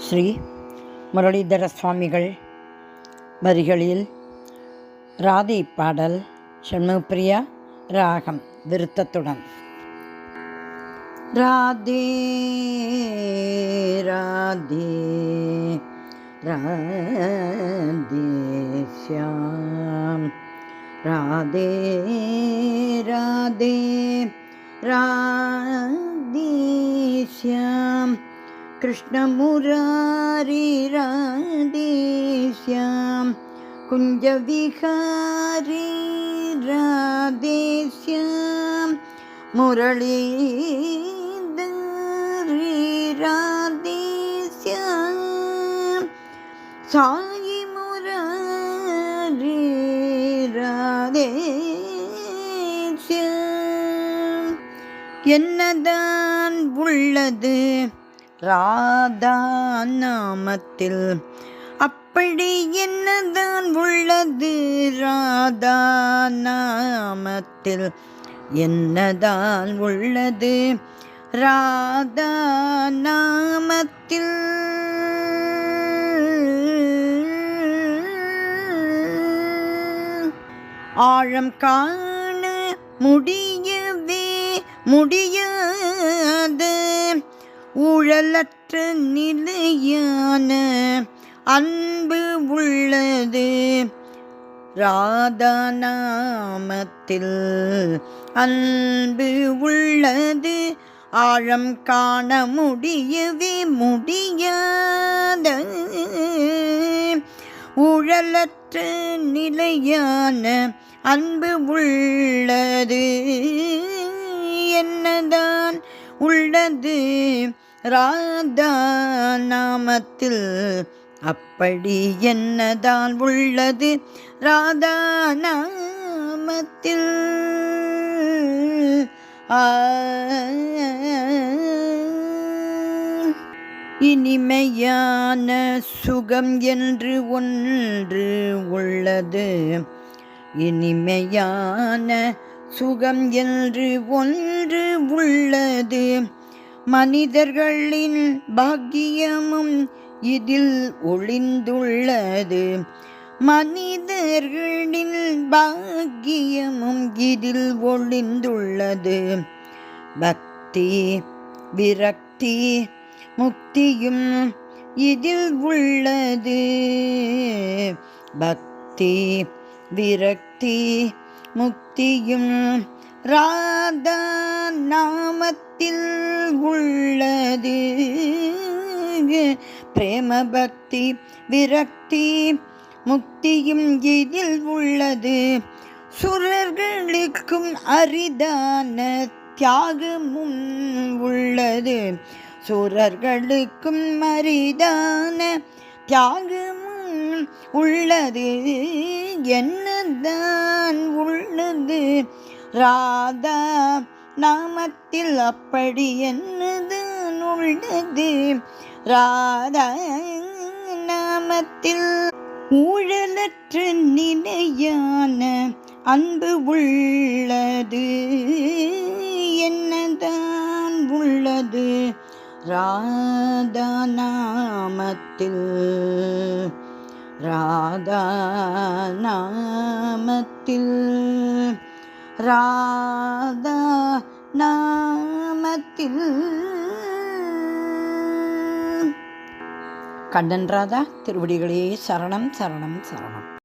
ஸ்ரீ முரளிதர சுவாமிகள் வரிகளில் ராதை பாடல். ஷண்முகப்பிரியா ராகம் விருத்தத்துடன். ராதே ராதே ராதே ஷ்யாம், ராதே ராதே ராதே ஷ்யாம், कृष्ण मुरारी राधे श्याम, कुंज विहारी राधे श्याम, मुरलीधरी राधे श्याम, साई मुरारी राधे श्याम. என்னதான் உள்ளது ராதா நாமத்தில், அப்படி என்னதான் உள்ளது ராதா நாமத்தில், என்னதான் உள்ளது ராதா நாமத்தில். ஆழம் காண முடியவே முடியாது, ஊழலற்ற நிலையான அன்பு உள்ளது ராதா நாமத்தில், அன்பு உள்ளது. ஆழம் காண முடியவே முடியாத ஊழலற்ற நிலையான அன்பு உள்ளது. என்னதான் உள்ளது ராதா நாமத்தில், அப்படி என்னதான் உள்ளது ராதா நாமத்தில். இனிமையான சுகம் என்று ஒன்று உள்ளது, இனிமையான சுகம் என்று ஒன்று உள்ளது. மனிதர்களின் பாக்கியமும் இதில் ஒளிந்துள்ளது, மனிதர்களின் பாக்கியமும் இதில் ஒளிந்துள்ளது. பக்தி விரக்தி முக்தியும் இதில் உள்ளது, பக்தி விரக்தி முக்தியும் ராதா நாமத்தில் உள்ளது. பிரேம பக்தி விரக்தி முக்தியும் இதில் உள்ளது. சுரர்களுக்கும் அரிதான தியாகமும் உள்ளது, சுரர்களுக்கும் அரிதான தியாகமும் உள்ளது. என்னதான் உள்ளது ராதா நாமத்தில், அப்படி என்னதான் உள்ளது ராதா நாமத்தில். ஊழலற்ற நிலையான அன்பு உள்ளது, என்னதான் உள்ளது ராதா நாமத்தில், ராதா நாமத்தில், ராதா நாமத்தில். கண்ணன் ராதா திருவடிகளே சரணம் சரணம் சரணம்.